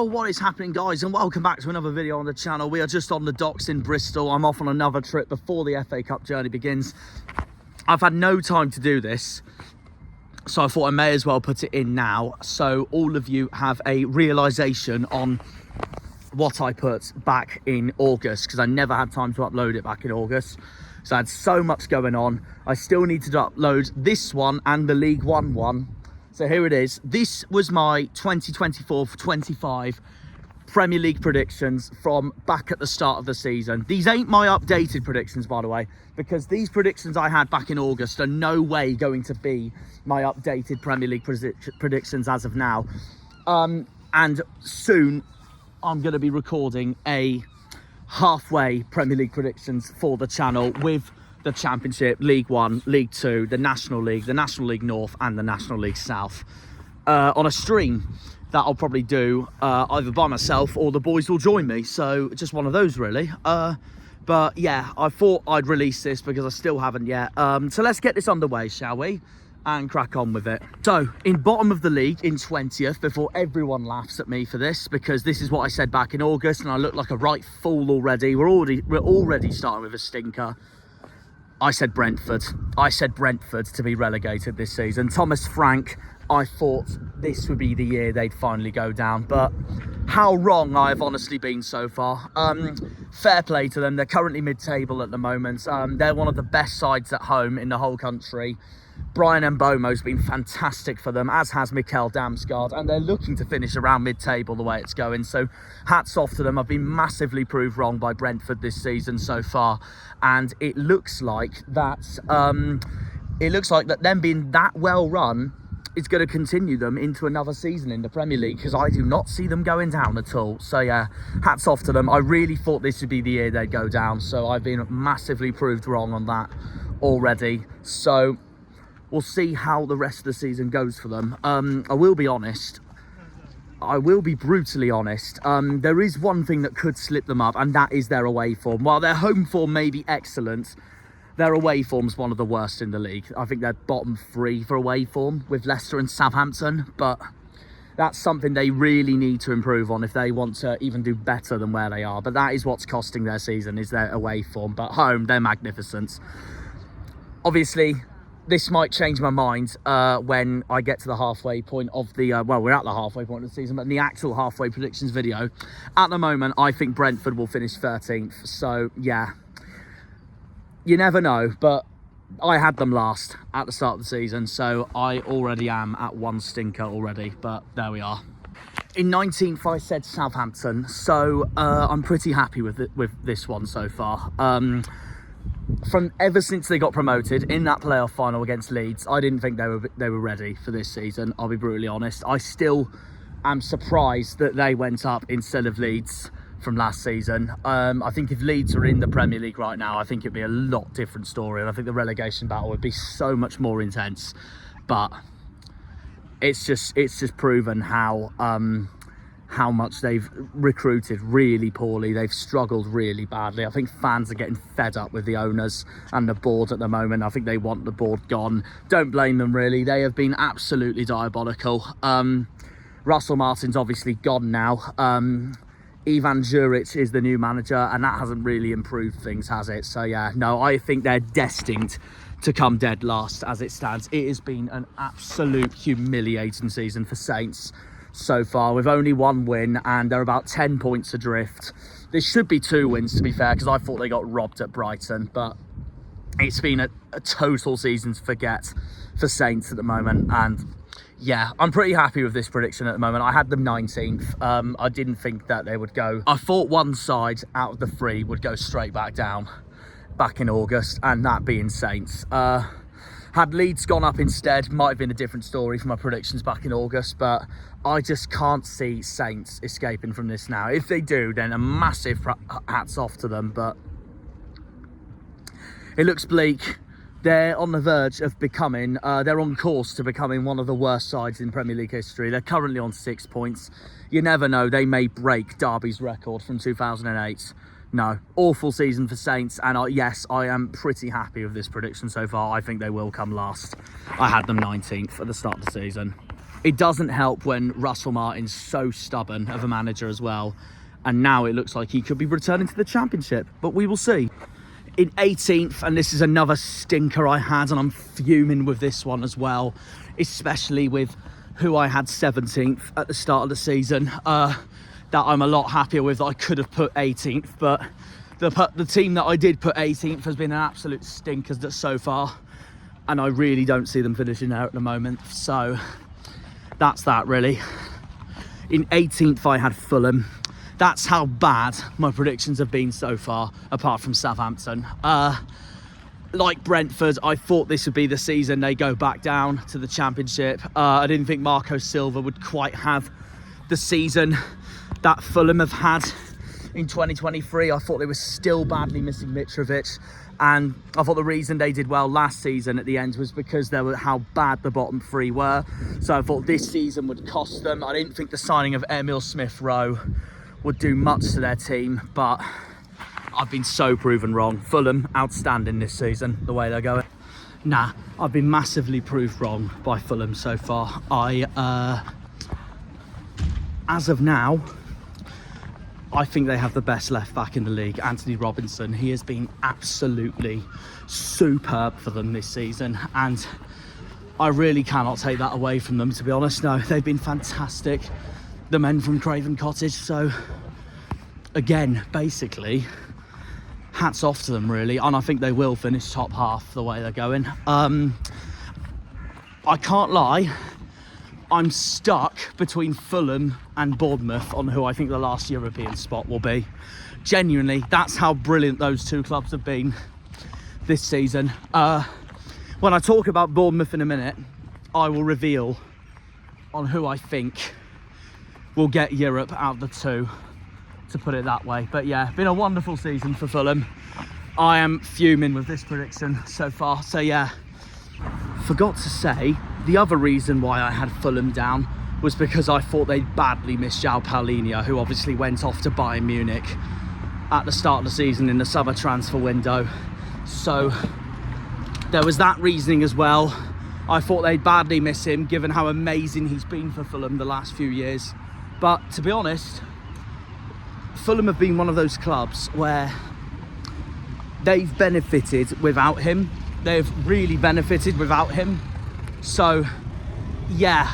Yo, what is happening, guys, and welcome back to another video on the channel. We are just on the docks in Bristol. I'm off on another trip before the FA Cup journey begins. I've had no time to do this, so I thought I may as well put it in now, so all of you have a realisation on what I put back in August, because I never had time to upload it back in August. So I had so much going on. I still need to upload this one and the League One one. So here it is. This was my 2024-25 Premier League predictions from back at the start of the season. These ain't my updated predictions, by the way, because these predictions I had back in August are no way going to be my updated Premier League predictions as of now. And soon I'm going to be recording a halfway Premier League predictions for the channel with the Championship, League One, League Two, the National League North and the National League South on a stream that I'll probably do either by myself or the boys will join me. So just one of those really. But yeah, I thought I'd release this because I still haven't yet. So let's get this underway, shall we? And crack on with it. So in bottom of the league in 20th, before everyone laughs at me for this, because this is what I said back in August and I look like a right fool already. We're already starting with a stinker. I said Brentford to be relegated this season. Thomas Frank, I thought this would be the year they'd finally go down, but how wrong I have honestly been so far. Fair play to them. They're currently mid-table at the moment. They're one of the best sides at home in the whole country. Brian Mbomo's been fantastic for them, as has Mikel Damsgaard, and they're looking to finish around mid-table the way it's going. So hats off to them. I've been massively proved wrong by Brentford this season so far, and it looks like that. Them being that well run is going to continue them into another season in the Premier League, because I do not see them going down at all. So yeah, hats off to them. I really thought this would be the year they'd go down, so I've been massively proved wrong on that already. So we'll see how the rest of the season goes for them. I will be honest. I will be brutally honest. There is one thing that could slip them up, and that is their away form. While their home form may be excellent, their away form's one of the worst in the league. I think they're bottom 3 for away form with Leicester and Southampton, but that's something they really need to improve on if they want to even do better than where they are. But that is what's costing their season, is their away form. But home, they're magnificent. Obviously, this might change my mind when I get to the halfway point of the... well, we're at the halfway point of the season, but in the actual halfway predictions video, at the moment, I think Brentford will finish 13th. So, yeah. You never know, but I had them last at the start of the season, so I already am at one stinker already, but there we are. In 19th, I said Southampton, so I'm pretty happy with this one so far. From ever since they got promoted in that playoff final against Leeds, I didn't think they were ready for this season. I'll be brutally honest. I still am surprised that they went up instead of Leeds from last season. I think if Leeds were in the Premier League right now, I think it'd be a lot different story, and I think the relegation battle would be so much more intense. But it's just proven how much they've recruited really poorly. They've struggled really badly. I think fans are getting fed up with the owners and the board at the moment. I think they want the board gone. Don't blame them really. They have been absolutely diabolical. Russell Martin's obviously gone now. Ivan Juric is the new manager, and that hasn't really improved things, has it? So yeah, no, I think they're destined to come dead last as it stands. It has been an absolute humiliating season for Saints so far, with only one win, and they're about 10 points adrift. This should be 2 wins, to be fair, because I thought they got robbed at Brighton, but it's been a total season to forget for Saints at the moment. And yeah, I'm pretty happy with this prediction at the moment. I had them 19th. I didn't think that they would go. I thought one side out of the 3 would go straight back down back in August, and that being Saints. Had Leeds gone up instead, might have been a different story for my predictions back in August, but I just can't see Saints escaping from this now. If they do, then a massive hats off to them, but it looks bleak. They're on the verge of becoming, they're on course to becoming one of the worst sides in Premier League history. They're currently on 6 points. You never know, they may break Derby's record from 2008. No, awful season for Saints, and yes, I am pretty happy with this prediction so far. I think they will come last. I had them 19th at the start of the season. It doesn't help when Russell Martin's so stubborn of a manager as well. And now it looks like he could be returning to the Championship, but we will see. In 18th, and this is another stinker I had, and I'm fuming with this one as well, especially with who I had 17th at the start of the season, that I'm a lot happier with, that I could have put 18th, but the team that I did put 18th has been an absolute stinker so far, and I really don't see them finishing there at the moment, so that's that really. In 18th, I had Fulham. That's how bad my predictions have been so far, apart from Southampton. Like Brentford, I thought this would be the season they go back down to the Championship. I didn't think Marco Silva would quite have the season that Fulham have had in 2023. I thought they were still badly missing Mitrovic. And I thought the reason they did well last season at the end was because they were how bad the bottom three were. So I thought this season would cost them. I didn't think the signing of Emil Smith-Rowe would do much to their team, but I've been so proven wrong. Fulham, outstanding this season, the way they're going. Nah, I've been massively proved wrong by Fulham so far. As of now, I think they have the best left back in the league, Anthony Robinson. He has been absolutely superb for them this season, and I really cannot take that away from them, to be honest. No, they've been fantastic, the men from Craven Cottage. So again, basically, hats off to them really, and I think they will finish top half the way they're going. I can't lie, I'm stuck between Fulham and Bournemouth on who I think the last European spot will be. Genuinely, that's how brilliant those two clubs have been this season. When I talk about Bournemouth in a minute, I will reveal on who I think will get Europe out of the two, to put it that way. But yeah, been a wonderful season for Fulham. I am fuming with this prediction so far. So yeah, forgot to say, the other reason why I had Fulham down was because I thought they'd badly missed João Paulinho, who obviously went off to Bayern Munich at the start of the season in the summer transfer window. So there was that reasoning as well. I thought they'd badly miss him, given how amazing he's been for Fulham the last few years. But to be honest, Fulham have been one of those clubs where they've benefited without him. They've really benefited without him. So, yeah,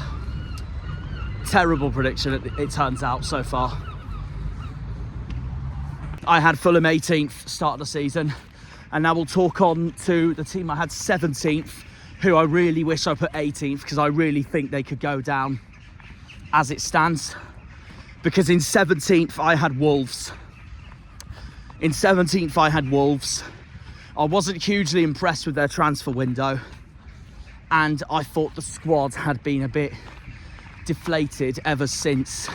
terrible prediction it turns out so far. I had Fulham 18th start of the season, and now we'll talk on to the team I had 17th, who I really wish I put 18th, because I really think they could go down as it stands. Because in 17th, I had Wolves. In 17th, I had Wolves. I wasn't hugely impressed with their transfer window, and I thought the squad had been a bit deflated ever since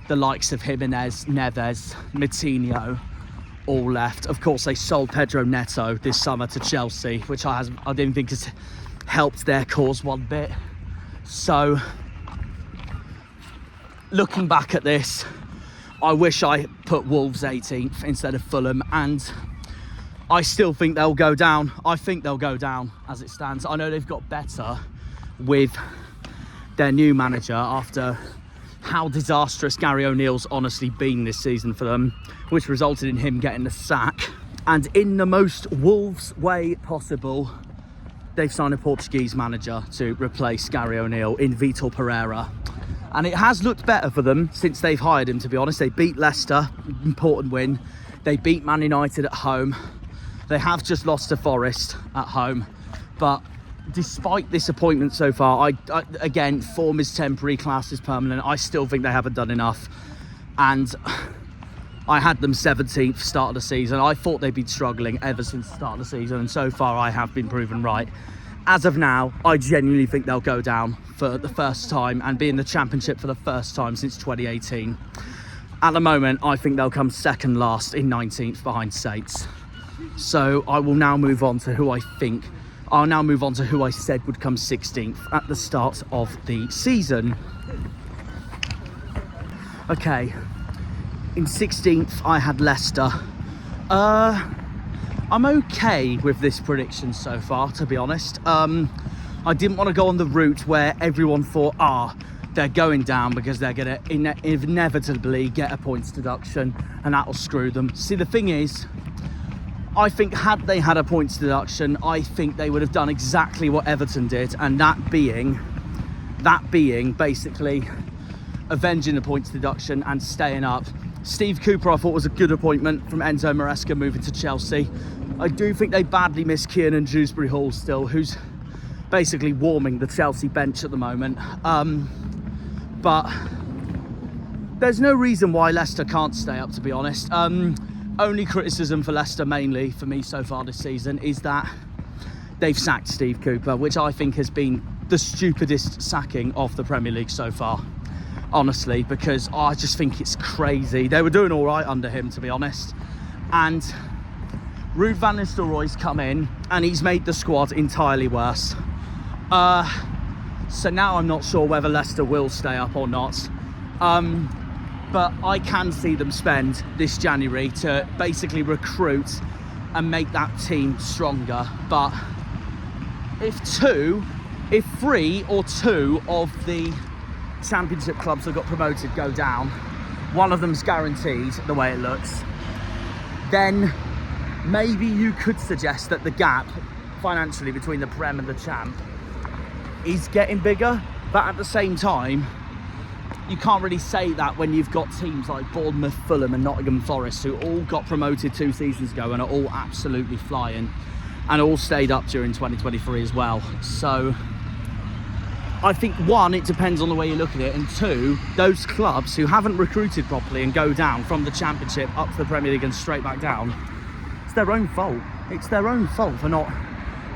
the likes of Jimenez, Neves, Moutinho all left. Of course, they sold Pedro Neto this summer to Chelsea, which I didn't think has helped their cause one bit. So, looking back at this, I wish I put Wolves 18th instead of Fulham, and I still think they'll go down. I think they'll go down as it stands. I know they've got better with their new manager after how disastrous Gary O'Neill's honestly been this season for them, which resulted in him getting the sack. And in the most Wolves way possible, they've signed a Portuguese manager to replace Gary O'Neill in Vitor Pereira. And it has looked better for them since they've hired him, to be honest. They beat Leicester, important win. They beat Man United at home. They have just lost to Forest at home. But despite disappointment so far, again, form is temporary, class is permanent. I still think they haven't done enough. And I had them 17th start of the season. I thought they'd been struggling ever since the start of the season. And so far, I have been proven right. As of now, I genuinely think they'll go down for the first time and be in the Championship for the first time since 2018. At the moment, I think they'll come second last in 19th behind Saints. So I will now move on to who I think. I'll now move on to who I said would come 16th at the start of the season. Okay, in 16th, I had Leicester. I'm okay with this prediction so far, to be honest. I didn't want to go on the route where everyone thought, they're going down because they're going to inevitably get a points deduction and that'll screw them. See, the thing is, I think had they had a points deduction, I think they would have done exactly what Everton did, and that being basically avenging the points deduction and staying up. Steve Cooper, I thought, was a good appointment from Enzo Maresca moving to Chelsea. I do think they badly miss Kiernan Dewsbury Hall still, who's basically warming the Chelsea bench at the moment. But there's no reason why Leicester can't stay up, to be honest. Only criticism for Leicester, mainly for me so far this season, is that they've sacked Steve Cooper, which I think has been the stupidest sacking of the Premier League so far, honestly, because I just think it's crazy. They were doing all right under him, to be honest, and Ruud van Nistelrooy's come in and he's made the squad entirely worse. So now I'm not sure whether Leicester will stay up or not. But I can see them spend this January to basically recruit and make that team stronger. But if 3 or 2 of the Championship clubs that got promoted go down, one of them's guaranteed, the way it looks, then maybe you could suggest that the gap financially between the Prem and the Champ is getting bigger. But at the same time, you can't really say that when you've got teams like Bournemouth, Fulham and Nottingham Forest, who all got promoted 2 seasons ago and are all absolutely flying and all stayed up during 2023 as well. So I think, 1, it depends on the way you look at it, and 2, those clubs who haven't recruited properly and go down from the Championship up to the Premier League and straight back down, it's their own fault. It's their own fault for not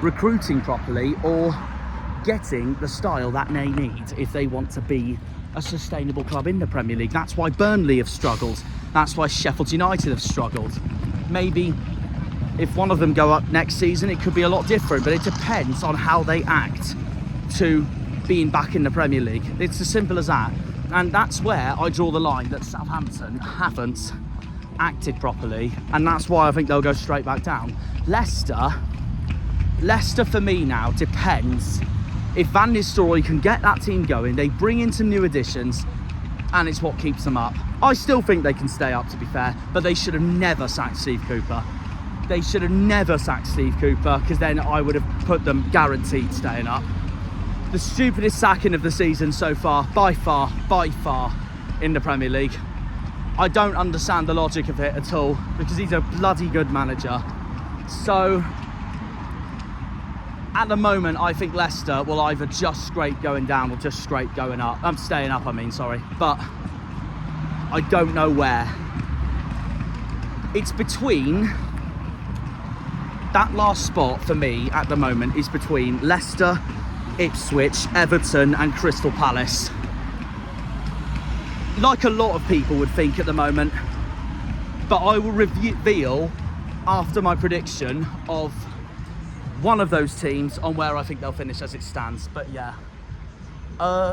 recruiting properly or getting the style that they need if they want to be a sustainable club in the Premier League. That's why Burnley have struggled. That's why Sheffield United have struggled. Maybe if one of them go up next season, it could be a lot different, but it depends on how they act to being back in the Premier League. It's as simple as that. And that's where I draw the line that Southampton haven't acted properly, and that's why I think they'll go straight back down. Leicester for me now depends. If Van Nistelrooy can get that team going, they bring in some new additions, and it's what keeps them up. I still think they can stay up, to be fair, but they should have never sacked Steve Cooper. They should have never sacked Steve Cooper, because then I would have put them guaranteed staying up. The stupidest sacking of the season so far, by far, in the Premier League. I don't understand the logic of it at all, because he's a bloody good manager. So at the moment, I think Leicester will either just scrape going down or just scrape going up. I'm staying up, sorry. But I don't know where. It's between... That last spot for me at the moment is between Leicester, Ipswich, Everton and Crystal Palace. Like a lot of people would think at the moment. But I will reveal after my prediction of one of those teams on where I think they'll finish as it stands. But yeah,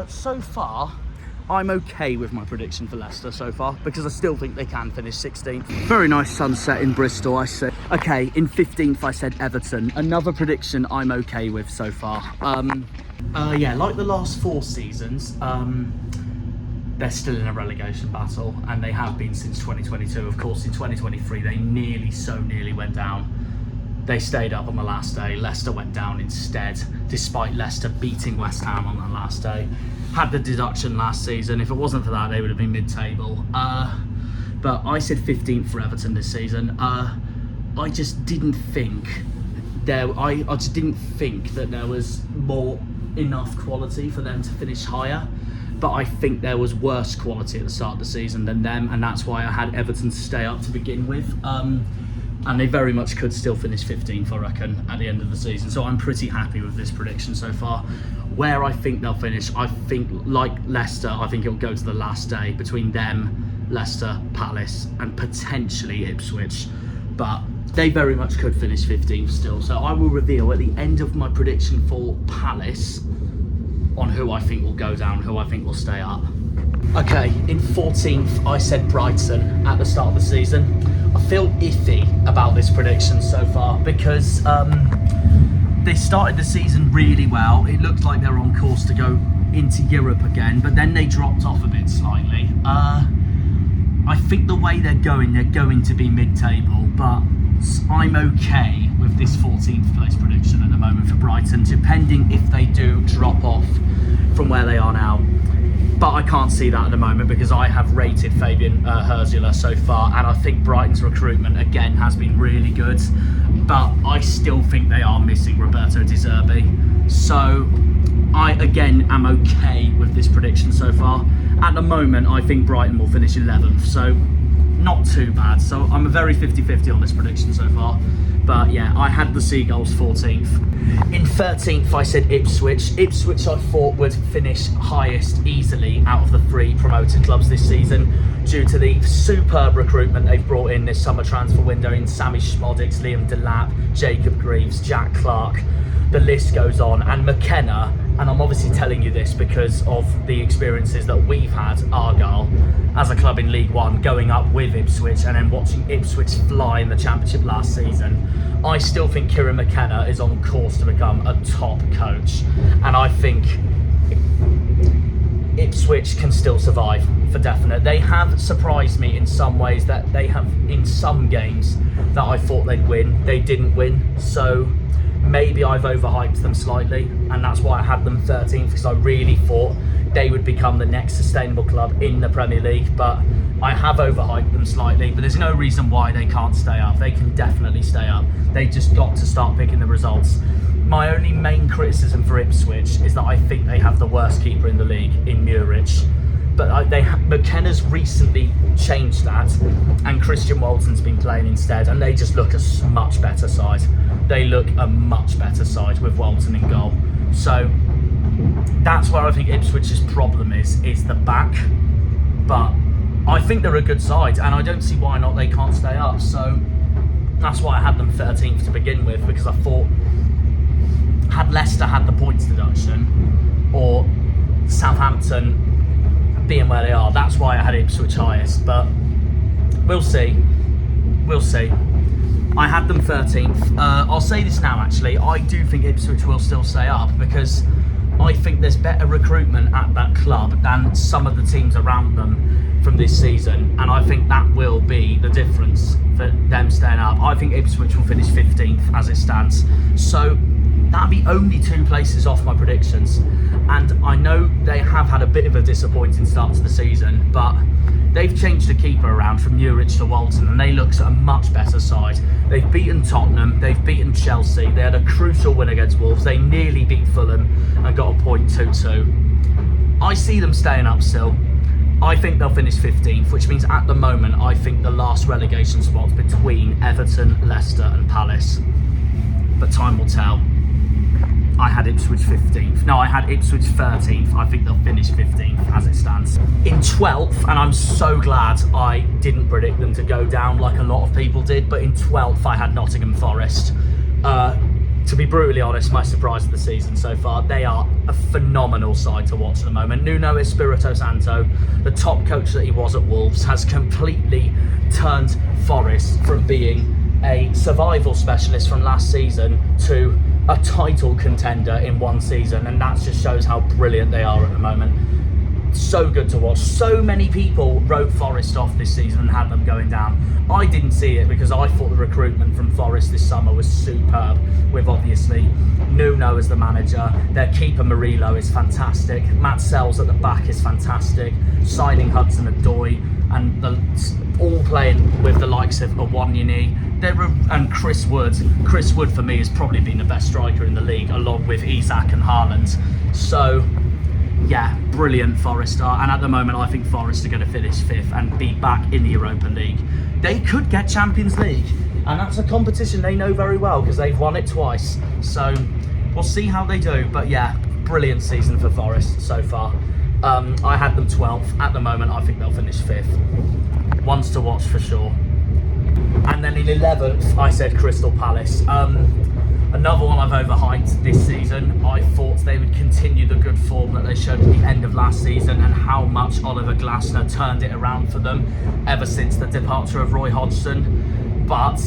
so far I'm okay with my prediction for Leicester so far, because I still think they can finish 16th. Very nice sunset in Bristol, I said. Okay, in 15th I said Everton. Another prediction I'm okay with so far. Yeah, like the last 4 seasons, they're still in a relegation battle, and they have been since 2022. Of course, in 2023 they nearly went down. They stayed up on the last day. Leicester went down instead, despite Leicester beating West Ham on the last day. Had the deduction last season. If it wasn't for that, they would have been mid-table. But I said 15th for Everton this season. I just didn't think I just didn't think that there was enough quality for them to finish higher. But I think there was worse quality at the start of the season than them, and that's why I had Everton stay up to begin with. And they very much could still finish 15th, I reckon, at the end of the season. So I'm pretty happy with this prediction so far. Where I think they'll finish, I think, like Leicester, I think it'll go to the last day between them, Leicester, Palace, and potentially Ipswich. But they very much could finish 15th still. So I will reveal at the end of my prediction for Palace on who I think will go down, who I think will stay up. Okay, in 14th, I said Brighton at the start of the season. I feel iffy about this prediction so far because they started the season really well. It looked like they were on course to go into Europe again, but then they dropped off a bit slightly. I think the way they're going to be mid-table, but I'm okay with this 14th place prediction at the moment for Brighton, depending if they do drop off from where they are now. But I can't see that at the moment because I have rated Fabian Hürzeler so far, and I think Brighton's recruitment again has been really good, but I still think they are missing Roberto De Zerbi. So I again am okay with this prediction so far. At the moment, I think Brighton will finish 11th, so not too bad. So I'm a very 50-50 on this prediction so far. But yeah, I had the Seagulls 14th. In 13th, I said Ipswich. Ipswich I thought would finish highest easily out of the 3 promoted clubs this season due to the superb recruitment they've brought in this summer transfer window in Sammy Schmodix, Liam Delap, Jacob Greaves, Jack Clark. The list goes on. And McKenna, and I'm obviously telling you this because of the experiences that we've had, Argyle, as a club in League One, going up with Ipswich and then watching Ipswich fly in the Championship last season. I still think Kieran McKenna is on course to become a top coach. And I think Ipswich can still survive for definite. They have surprised me in some ways that they have, in some games that I thought they'd win, they didn't win. So maybe I've overhyped them slightly, and that's why I had them 13th, because I really thought they would become the next sustainable club in the Premier League, but I have overhyped them slightly. But there's no reason why they can't stay up. They can definitely stay up. They just got to start picking the results. My only main criticism for Ipswich is that I think they have the worst keeper in the league in Murich. But McKenna's recently changed that, and Christian Walton's been playing instead, and they just look a much better side. They look a much better side with Walton in goal. So that's where I think Ipswich's problem is the back. But I think they're a good side, and I don't see why not they can't stay up. So that's why I had them 13th to begin with, because I thought had Leicester had the points deduction, or Southampton being where they are, that's why I had Ipswich highest. But we'll see. I had them 13th. I'll say this now, actually. I do think Ipswich will still stay up, because I think there's better recruitment at that club than some of the teams around them from this season, and I think that will be the difference for them staying up. I think Ipswich will finish 15th as it stands. So that'd be only 2 places off my predictions. And I know they have had a bit of a disappointing start to the season, but they've changed the keeper around from Murich to Walton, and they look a much better side. They've beaten Tottenham, they've beaten Chelsea, they had a crucial win against Wolves, they nearly beat Fulham and got a point 2-2. I see them staying up still. I think they'll finish 15th, which means at the moment I think the last relegation spot's between Everton, Leicester and Palace. But time will tell. I had Ipswich 15th. No, I had Ipswich 13th. I think they'll finish 15th as it stands. In 12th, and I'm so glad I didn't predict them to go down like a lot of people did, but in 12th I had Nottingham Forest. To be brutally honest, my surprise of the season so far. They are a phenomenal side to watch at the moment. Nuno Espirito Santo, the top coach that he was at Wolves, has completely turned Forest from being a survival specialist from last season to a title contender in one season, and that just shows how brilliant they are at the moment. So good to watch. So many people wrote Forest off this season and had them going down. I didn't see it because I thought the recruitment from Forest this summer was superb, with obviously Nuno as the manager. Their keeper Murillo is fantastic. Matt Sells at the back is fantastic. Signing Hudson-Odoi and all playing with the likes of Awoniyi. And Chris Wood. Chris Wood for me has probably been the best striker in the league, along with Isak and Haaland. So yeah, brilliant Forest are, and at the moment I think Forest are going to finish 5th and be back in the Europa League. They could get Champions League, and that's a competition they know very well because they've won it twice. So we'll see how they do, but yeah, brilliant season for Forest so far. I had them 12th. At the moment I think they'll finish 5th. Ones to watch for sure. And then in 11th I said Crystal Palace. Another one I've overhyped this season. I thought they would continue the good form that they showed at the end of last season, and how much Oliver Glasner turned it around for them ever since the departure of Roy Hodgson. But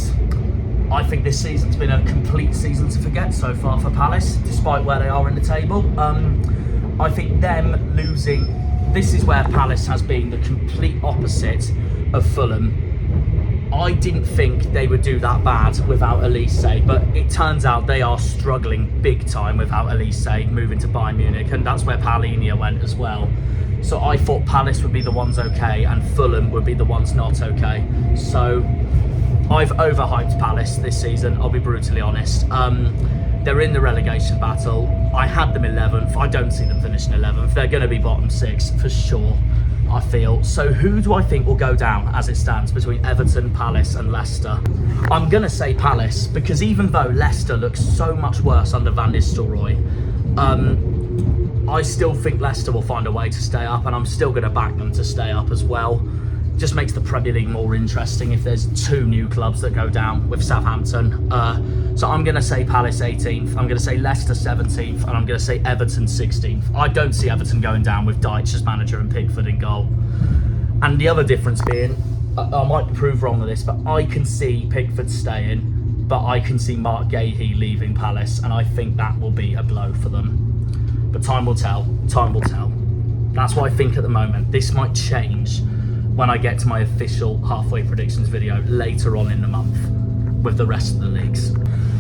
I think this season's been a complete season to forget so far for Palace, despite where they are in the table. I think them losing, this is where Palace has been the complete opposite of Fulham. I didn't think they would do that bad without Elise, but it turns out they are struggling big time without Elise moving to Bayern Munich, and that's where Palhinha went as well. So I thought Palace would be the ones okay and Fulham would be the ones not okay. So I've overhyped Palace this season, I'll be brutally honest. They're in the relegation battle. I had them 11th. I don't see them finishing 11th. They're going to be bottom 6 for sure, I feel. So who do I think will go down as it stands between Everton, Palace and Leicester? I'm going to say Palace, because even though Leicester looks so much worse under Van Nistelrooy, I still think Leicester will find a way to stay up, and I'm still going to back them to stay up as well. Just makes the Premier League more interesting if there's 2 new clubs that go down with Southampton. So I'm going to say Palace 18th, I'm going to say Leicester 17th, and I'm going to say Everton 16th. I don't see Everton going down with Dyche as manager and Pickford in goal. And the other difference being, I might prove wrong with this, but I can see Pickford staying, but I can see Mark Gahey leaving Palace, and I think that will be a blow for them. But time will tell, time will tell. That's what I think at the moment. This might change when I get to my official halfway predictions video later on in the month with the rest of the leagues.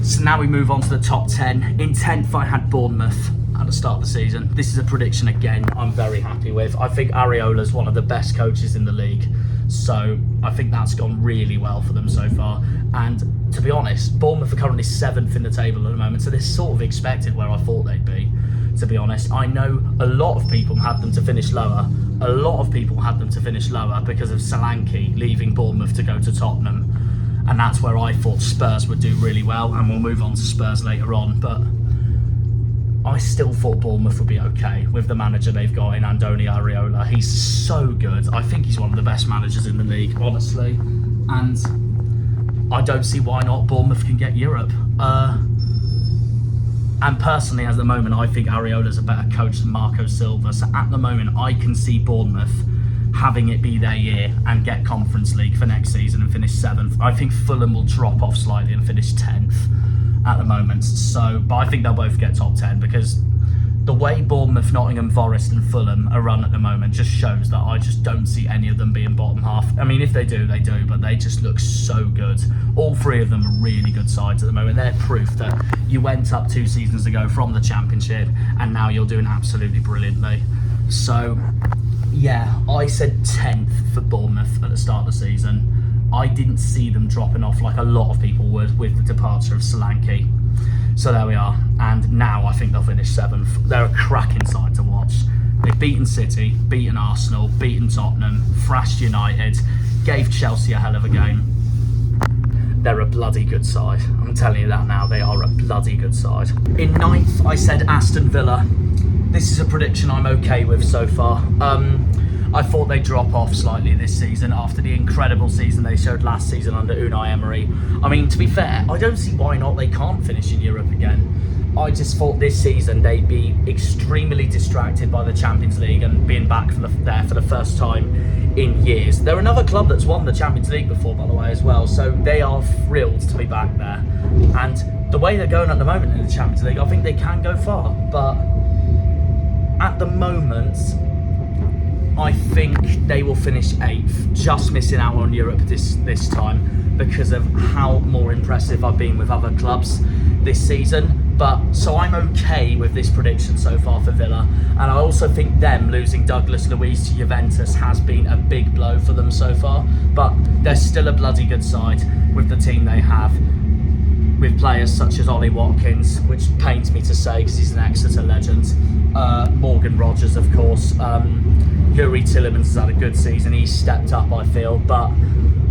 So now we move on to the top 10. In 10th, I had Bournemouth at the start of the season. This is a prediction, again, I'm very happy with. I think Areola's one of the best coaches in the league. So I think that's gone really well for them so far. And to be honest, Bournemouth are currently 7th in the table at the moment. So they're sort of expected where I thought they'd be, to be honest. I know a lot of people had them to finish lower. A lot of people had them to finish lower because of Solanke leaving Bournemouth to go to Tottenham. And that's where I thought Spurs would do really well. And we'll move on to Spurs later on. But I still thought Bournemouth would be okay with the manager they've got in Andoni Areola. He's so good. I think he's one of the best managers in the league, honestly. And I don't see why not Bournemouth can get Europe. And personally, at the moment, I think Areola's a better coach than Marco Silva. So at the moment, I can see Bournemouth having it be their year and get Conference League for next season and finish 7th. I think Fulham will drop off slightly and finish 10th at the moment. So, but I think they'll both get top 10 because the way Bournemouth, Nottingham Forest and Fulham are run at the moment just shows that I just don't see any of them being bottom half. I mean, if they do, they do, but they just look so good. All 3 of them are really good sides at the moment. They're proof that you went up 2 seasons ago from the Championship and now you're doing absolutely brilliantly. So, yeah, I said 10th for Bournemouth at the start of the season. I didn't see them dropping off like a lot of people would with the departure of Solanke. So there we are, and now I think they'll finish 7th. They're a cracking side to watch. They've beaten City, beaten Arsenal, beaten Tottenham, thrashed United, gave Chelsea a hell of a game. They're a bloody good side. I'm telling you that now, they are a bloody good side. In 9th, I said Aston Villa. This is a prediction I'm okay with so far. I thought they'd drop off slightly this season after the incredible season they showed last season under Unai Emery. I mean, to be fair, I don't see why not they can't finish in Europe again. I just thought this season they'd be extremely distracted by the Champions League and being back there for the first time in years. They're another club that's won the Champions League before, by the way, as well, so they are thrilled to be back there. And the way they're going at the moment in the Champions League, I think they can go far, but at the moment, I think they will finish 8th, just missing out on Europe this time because of how more impressive I've been with other clubs this season. But so I'm okay with this prediction so far for Villa, and I also think them losing Douglas Luiz to Juventus has been a big blow for them so far. But they're still a bloody good side with the team they have, with players such as Ollie Watkins, which pains me to say because he's an Exeter legend. Morgan Rogers, of course. Yuri Tillemans has had a good season. He's stepped up, I feel, but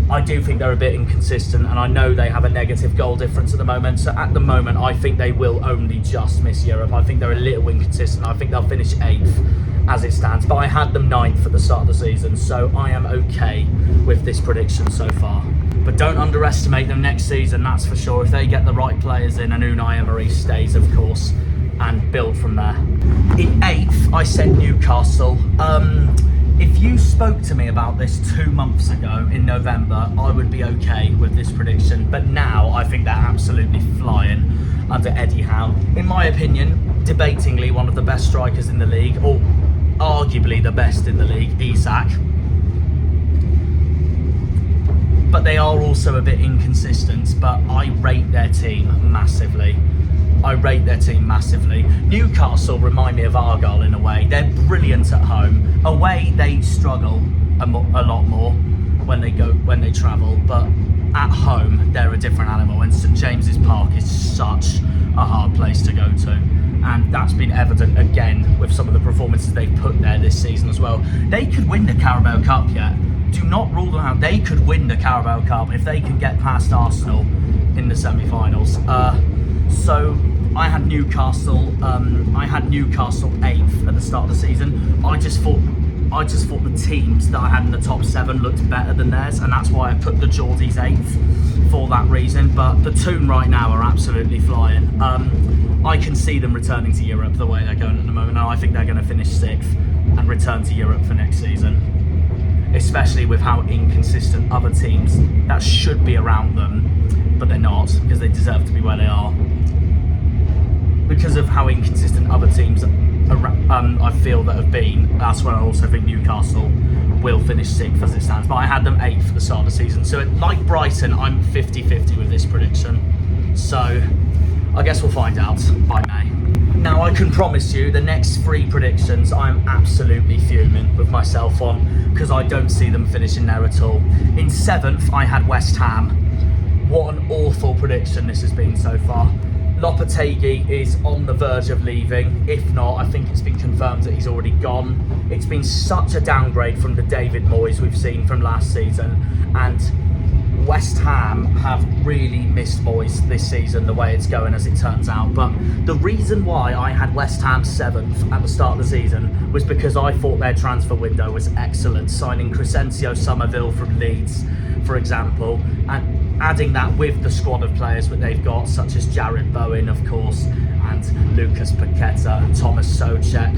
I do think they're a bit inconsistent, and I know they have a negative goal difference at the moment. So at the moment, I think they will only just miss Europe. I think they're a little inconsistent. I think they'll finish 8th as it stands, but I had them 9th at the start of the season, so I am okay with this prediction so far. But don't underestimate them next season, that's for sure. If they get the right players in and Unai Emery stays, of course, and build from there. In 8th, I said Newcastle. If you spoke to me about this 2 months ago in November, I would be okay with this prediction. But now I think they're absolutely flying under Eddie Howe. In my opinion, debatingly one of the best strikers in the league, or arguably the best in the league, Isak. But they are also a bit inconsistent, but I rate their team massively. Newcastle remind me of Argyle in a way. They're brilliant at home. Away, they struggle a lot more when they travel, but at home, they're a different animal. And St James's Park is such a hard place to go to. And that's been evident again with some of the performances they've put there this season as well. They could win the Carabao Cup yet. Do not rule them out. They could win the Carabao Cup if they can get past Arsenal in the semi-finals. So I had Newcastle 8th at the start of the season. I just thought the teams that I had in the top 7 looked better than theirs, and that's why I put the Geordies 8th for that reason. But the Toon right now are absolutely flying. I can see them returning to Europe the way they're going at the moment, and I think they're going to finish 6th and return to Europe for next season, especially with how inconsistent other teams that should be around them, but they're not, because they deserve to be where they are. Because of how inconsistent other teams I feel that have been, that's where I also think Newcastle will finish 6th as it stands. But I had them 8th at the start of the season. So like Brighton, I'm 50-50 with this prediction. So I guess we'll find out by May. Now I can promise you the next 3 predictions I'm absolutely fuming with myself on, because I don't see them finishing there at all. In 7th, I had West Ham. What an awful prediction this has been so far. Lopetegui is on the verge of leaving. If not, I think it's been confirmed that he's already gone. It's been such a downgrade from the David Moyes we've seen from last season, and West Ham have really missed Moyes this season, the way it's going as it turns out. But the reason why I had West Ham 7th at the start of the season was because I thought their transfer window was excellent, signing Crescencio Somerville from Leeds, for example, and adding that with the squad of players that they've got, such as Jared Bowen, of course, and Lucas Paqueta and Thomas Soucek.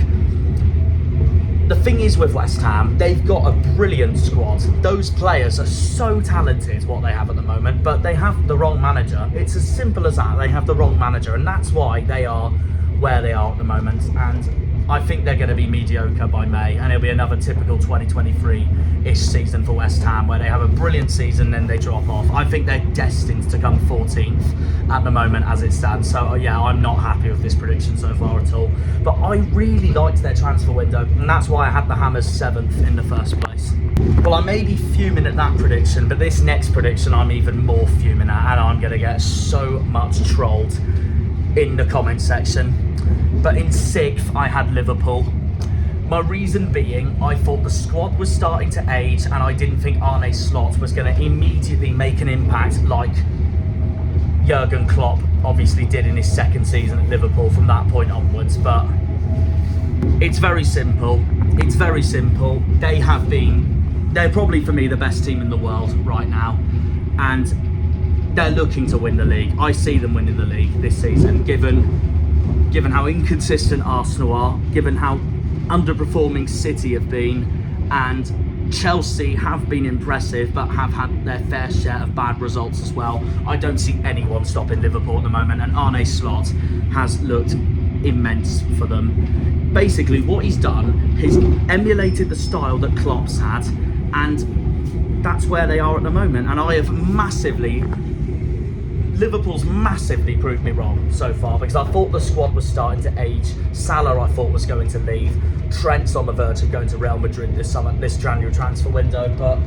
The thing is with West Ham, they've got a brilliant squad. Those players are so talented, what they have at the moment, but they have the wrong manager. It's as simple as that. They have the wrong manager, and that's why they are where they are at the moment. And I think they're going to be mediocre by May, and it'll be another typical 2023-ish season for West Ham, where they have a brilliant season, then they drop off. I think they're destined to come 14th at the moment as it stands. So yeah, I'm not happy with this prediction so far at all. But I really liked their transfer window, and that's why I had the Hammers 7th in the first place. Well, I may be fuming at that prediction, but this next prediction I'm even more fuming at, and I'm going to get so much trolled in the comment section. But in 6th, I had Liverpool. My reason being, I thought the squad was starting to age, and I didn't think Arne Slot was going to immediately make an impact like Jurgen Klopp obviously did in his 2nd season at Liverpool from that point onwards. But it's very simple. They're probably for me the best team in the world right now, and they're looking to win the league. I see them winning the league this season, given how inconsistent Arsenal are, given how underperforming City have been, and Chelsea have been impressive but have had their fair share of bad results as well. I don't see anyone stopping Liverpool at the moment, and Arne Slot has looked immense for them. Basically, what he's done, he's emulated the style that Klopp's had, and that's where they are at the moment. And Liverpool's massively proved me wrong so far, because I thought the squad was starting to age. Salah I thought was going to leave. Trent's on the verge of going to Real Madrid this January transfer window, but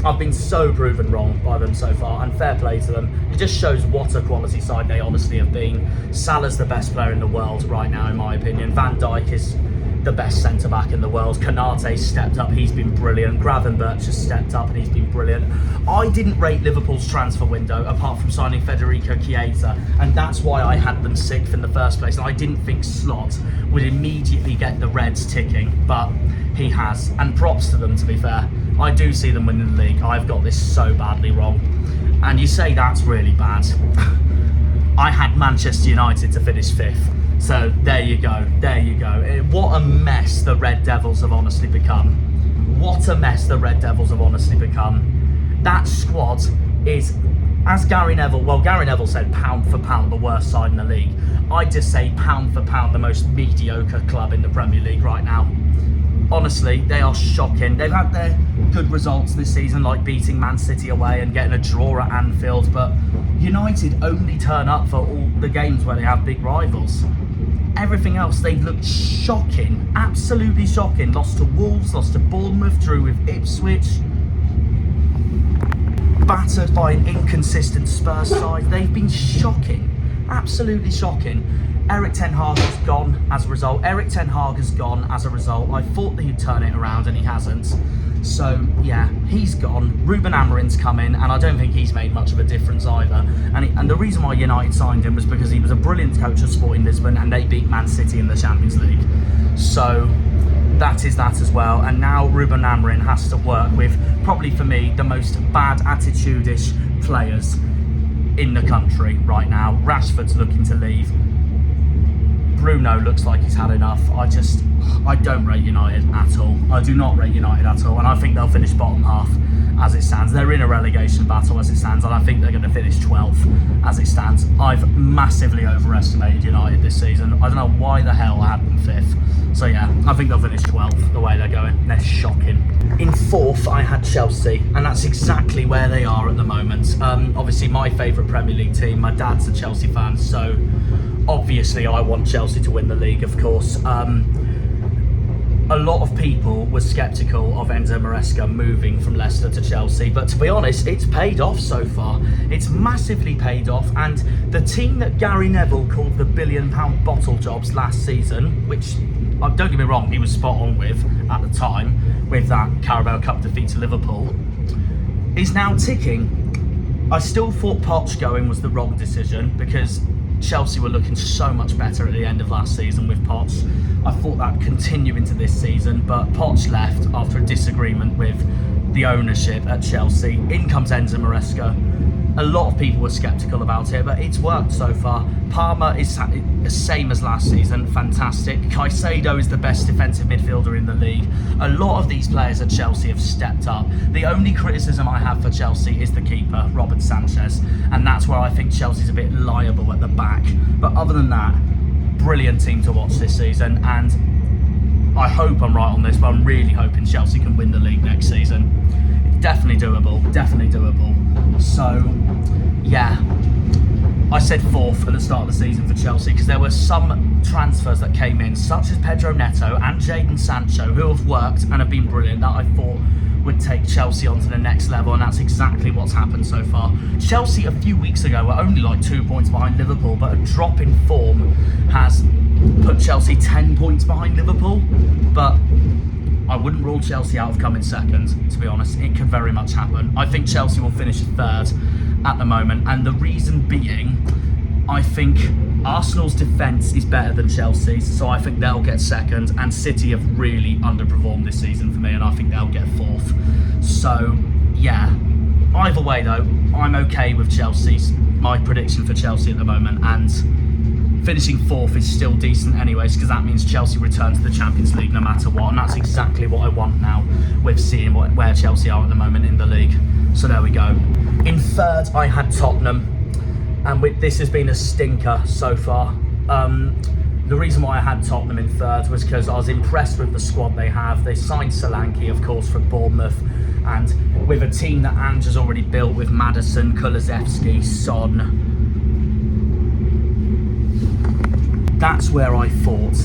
I've been so proven wrong by them so far, and fair play to them. It just shows what a quality side they honestly have been. Salah's the best player in the world right now, in my opinion. Van Dijk is the best centre-back in the world. Konate's stepped up, he's been brilliant. Gravenberch has stepped up and he's been brilliant. I didn't rate Liverpool's transfer window apart from signing Federico Chiesa, and that's why I had them 6th in the first place. And I didn't think Slot would immediately get the Reds ticking, but he has. And props to them, to be fair. I do see them winning the league. I've got this so badly wrong. And you say that's really bad. I had Manchester United to finish 5th. So there you go. What a mess the Red Devils have honestly become. what a mess the Red Devils have honestly become. That squad is, as Gary Neville said, pound for pound the worst side in the league. I'd just say pound for pound the most mediocre club in the Premier League right now. Honestly, they are shocking. They've had their good results this season, like beating Man City away and getting a draw at Anfield, but United only turn up for all the games where they have big rivals. Everything else, they looked shocking, absolutely shocking. Lost to Wolves, lost to Bournemouth, drew with Ipswich. Battered by an inconsistent Spurs side. They've been shocking, absolutely shocking. Erik ten Hag has gone as a result. I thought that he'd turn it around and he hasn't. So yeah, he's gone. Ruben Amorim's come in, and I don't think he's made much of a difference either. And the reason why United signed him was because he was a brilliant coach of Sporting Lisbon and they beat Man City in the Champions League. So that is that as well. And now Ruben Amorim has to work with, probably for me, the most bad attitude-ish players in the country right now. Rashford's looking to leave. Bruno looks like he's had enough. I don't rate United at all. I do not rate United at all, and I think they'll finish bottom half as it stands. They're in a relegation battle as it stands, and I think they're going to finish 12th as it stands. I've massively overestimated United this season. I don't know why the hell I had them 5th. So yeah, I think they'll finish 12th the way they're going. They're shocking. In 4th, I had Chelsea, and that's exactly where they are at the moment. Obviously, my favourite Premier League team. My dad's a Chelsea fan, so obviously I want Chelsea to win the league, of course. A lot of people were sceptical of Enzo Maresca moving from Leicester to Chelsea, but to be honest, it's paid off so far. It's massively paid off, and the team that Gary Neville called the £1 billion bottle jobs last season, which, don't get me wrong, he was spot on with at the time, with that Carabao Cup defeat to Liverpool, is now ticking. I still thought Poch going was the wrong decision, because Chelsea were looking so much better at the end of last season with Poch. I thought that'd continue into this season, but Poch left after a disagreement with the ownership at Chelsea. In comes Enzo Maresca. A lot of people were sceptical about it, but it's worked so far. Palmer is the same as last season, fantastic. Caicedo is the best defensive midfielder in the league. A lot of these players at Chelsea have stepped up. The only criticism I have for Chelsea is the keeper, Robert Sanchez, and that's where I think Chelsea's a bit liable at the back. But other than that, brilliant team to watch this season, and I hope I'm right on this, but I'm really hoping Chelsea can win the league next season. Definitely doable, definitely doable. So, yeah, I said 4th at the start of the season for Chelsea because there were some transfers that came in, such as Pedro Neto and Jadon Sancho, who have worked and have been brilliant, that I thought would take Chelsea onto the next level, and that's exactly what's happened so far. Chelsea a few weeks ago were only like 2 points behind Liverpool, but a drop in form has put Chelsea 10 points behind Liverpool. But I wouldn't rule Chelsea out of coming second, to be honest. It could very much happen. I think Chelsea will finish 3rd at the moment, and the reason being, I think Arsenal's defence is better than Chelsea's, so I think they'll get 2nd, and City have really underperformed this season for me, and I think they'll get 4th. So, yeah. Either way, though, I'm okay with my prediction for Chelsea at the moment, and finishing 4th is still decent anyways, because that means Chelsea return to the Champions League no matter what, and that's exactly what I want now with seeing where Chelsea are at the moment in the league. So there we go. In 3rd, I had Tottenham, and this has been a stinker so far. The reason why I had Tottenham in 3rd was because I was impressed with the squad they have. They signed Solanke, of course, from Bournemouth, and with a team that Ange has already built with Maddison, Kulusevski, Son, that's where I thought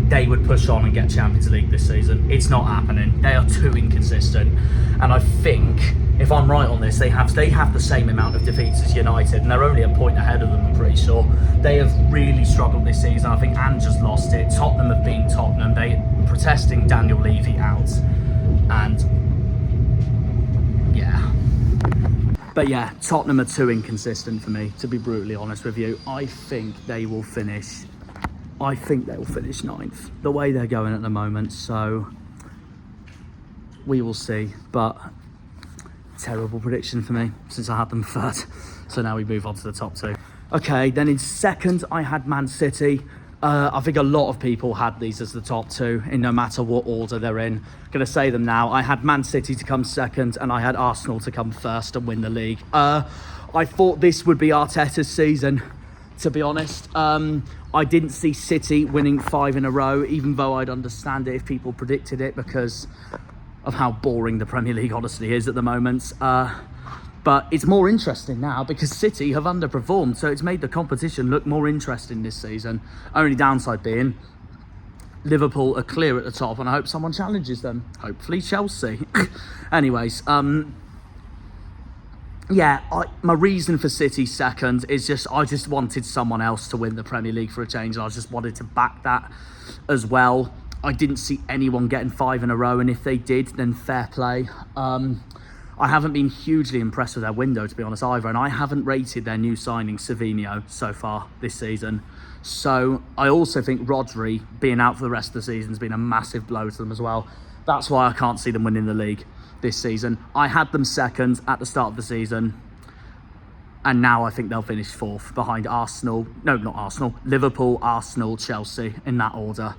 they would push on and get Champions League this season. It's not happening. They are too inconsistent, and I think, if I'm right on this, they have the same amount of defeats as United, and they're only a point ahead of them, I'm pretty sure. They have really struggled this season. I think Ange has lost it. Tottenham have been Tottenham. They protesting Daniel Levy out, and yeah. But yeah, Tottenham are too inconsistent for me, to be brutally honest with you. I think they will finish 9th, the way they're going at the moment, so we will see. But terrible prediction for me, since I had them 3rd. So now we move on to the top 2. Okay, then in 2nd, I had Man City. I think a lot of people had these as the top two in no matter what order they're in. Gonna say them now. I had Man City to come second and I had Arsenal to come first and win the league. I thought this would be Arteta's season, to be honest. I didn't see City winning 5 in a row, even though I'd understand it if people predicted it because of how boring the Premier League honestly is at the moment. But it's more interesting now because City have underperformed, so it's made the competition look more interesting this season. Only downside being Liverpool are clear at the top, and I hope someone challenges them. Hopefully Chelsea. Anyways, yeah, my reason for City second is I just wanted someone else to win the Premier League for a change, and I just wanted to back that as well. I didn't see anyone getting 5 in a row, and if they did, then fair play. I haven't been hugely impressed with their window, to be honest, either, and I haven't rated their new signing, Savinho, so far this season. So I also think Rodri being out for the rest of the season has been a massive blow to them as well. That's why I can't see them winning the league this season. I had them second at the start of the season, and now I think they'll finish 4th behind Arsenal. No, not Arsenal. Liverpool, Arsenal, Chelsea, in that order.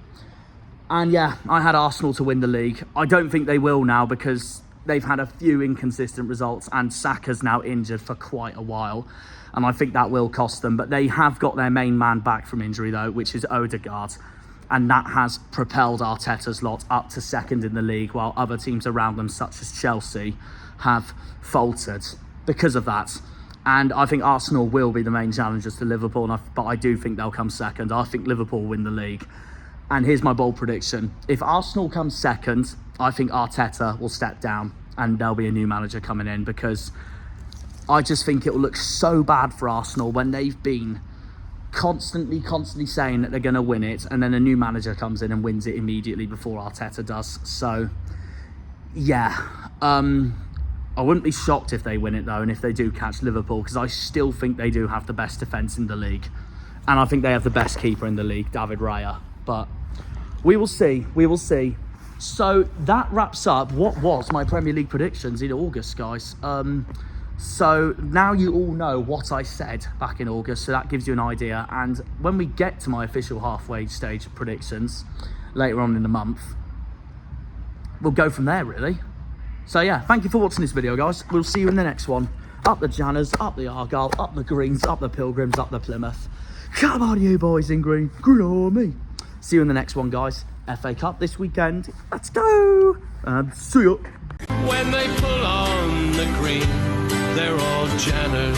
And yeah, I had Arsenal to win the league. I don't think they will now because they've had a few inconsistent results and Saka's now injured for quite a while. And I think that will cost them. But they have got their main man back from injury though, which is Odegaard. And that has propelled Arteta's lot up to second in the league, while other teams around them, such as Chelsea, have faltered because of that. And I think Arsenal will be the main challengers to Liverpool, but I do think they'll come second. I think Liverpool will win the league. And here's my bold prediction. If Arsenal comes second, I think Arteta will step down and there'll be a new manager coming in, because I just think it will look so bad for Arsenal when they've been constantly saying that they're going to win it, and then a new manager comes in and wins it immediately before Arteta does. So, yeah. I wouldn't be shocked if they win it, though, and if they do catch Liverpool, because I still think they do have the best defence in the league. And I think they have the best keeper in the league, David Raya. But we will see. We will see. So that wraps up what was my Premier League predictions in August, guys. So now you all know what I said back in August, so that gives you an idea. And when we get to my official halfway stage predictions later on in the month, we'll go from there, really. So yeah, thank you for watching this video, guys. We'll see you in the next one. Up the Janners, up the Argyle, up the Greens, up the Pilgrims, up the Plymouth. Come on, you boys in green. Green on me. See you in the next one, guys. FA Cup this weekend. Let's go. And see ya. When they pull on the green, they're all Janners.